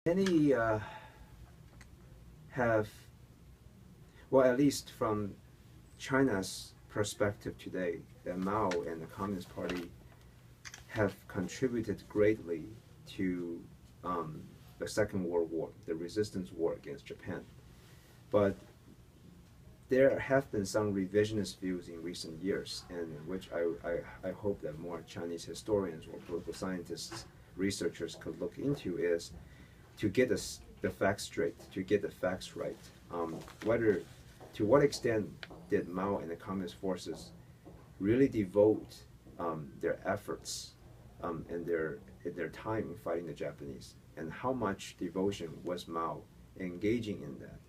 Many have, well, at least from China's perspective today, that Mao and the Communist Party have contributed greatly to the Second World War, the resistance war against Japan. But there have been some revisionist views in recent years, and which I hope that more Chinese historians or political scientists, researchers could look into, is to get the facts straight, to get the facts right. Whether, to what extent did Mao and the communist forces really devote their efforts and their time in fighting the Japanese, and how much devotion was Mao engaging in that?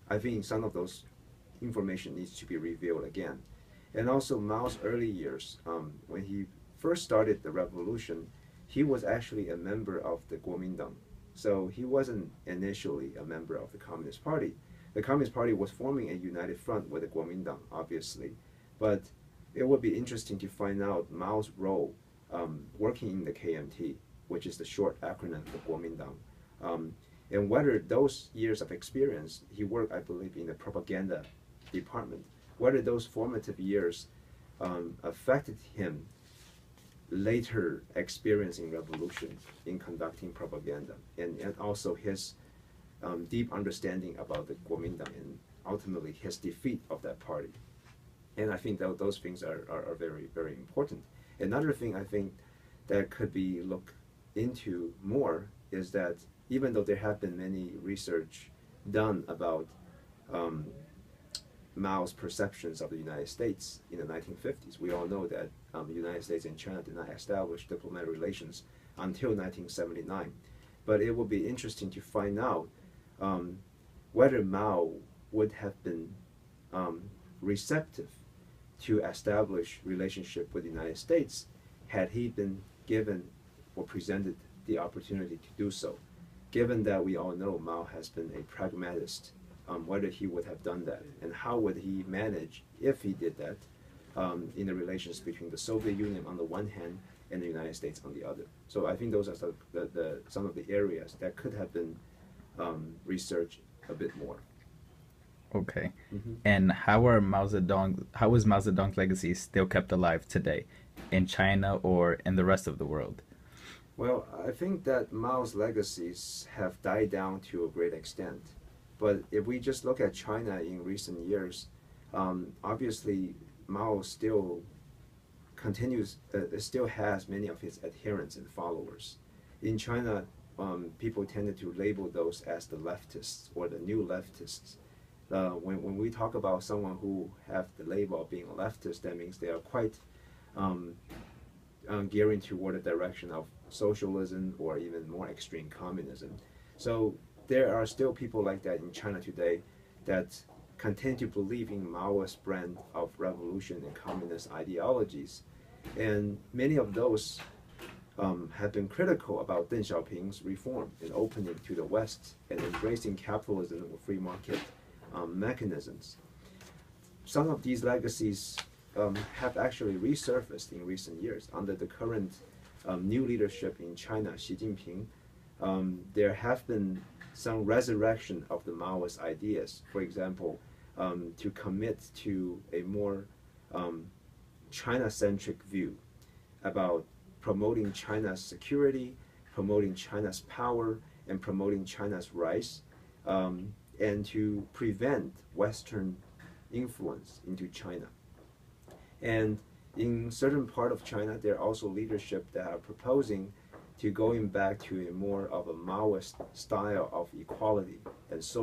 I think some of those information needs to be revealed again. And also Mao's early years, when he first started the revolution, he was actually a member of the Kuomintang. So he wasn't initially a member of the Communist Party. The Communist Party was forming a united front with the Kuomintang, obviously. But it would be interesting to find out Mao's role working in the KMT, which is the short acronym for Kuomintang. And whether those years of experience, he worked, I believe, in the propaganda department, whether those formative years affected him later experiencing revolution in conducting propaganda, and also his deep understanding about the Kuomintang and ultimately his defeat of that party. And I think that those things are very, very important. Another thing I think that could be looked into more is that even though there have been many research done about Mao's perceptions of the United States in the 1950s, we all know that the United States and China did not establish diplomatic relations until 1979. But it will be interesting to find out whether Mao would have been receptive to establish relationship with the United States had he been given or presented the opportunity to do so. Given that we all know Mao has been a pragmatist, whether he would have done that, and how would he manage, if he did that, in the relations between the Soviet Union on the one hand and the United States on the other. So I think those are some of the areas that could have been researched a bit more. Okay. Mm-hmm. And how is Mao Zedong's legacy still kept alive today in China or in the rest of the world? Well, I think that Mao's legacies have died down to a great extent. But if we just look at China in recent years, obviously Mao still still has many of his adherents and followers. In China, people tended to label those as the leftists or the new leftists. When we talk about someone who have the label of being a leftist, that means they are quite gearing toward the direction of socialism or even more extreme communism. So there are still people like that in China today that continue to believe in Maoist brand of revolution and communist ideologies. And many of those have been critical about Deng Xiaoping's reform and opening to the West and embracing capitalism or free market mechanisms. Some of these legacies have actually resurfaced in recent years under the current new leadership in China, Xi Jinping. There have been some resurrection of the Maoist ideas. For example, to commit to a more China-centric view about promoting China's security, promoting China's power, and promoting China's rise, and to prevent Western influence into China. And in certain part of China, there are also leadership that are proposing to going back to a more of a Maoist style of equality and so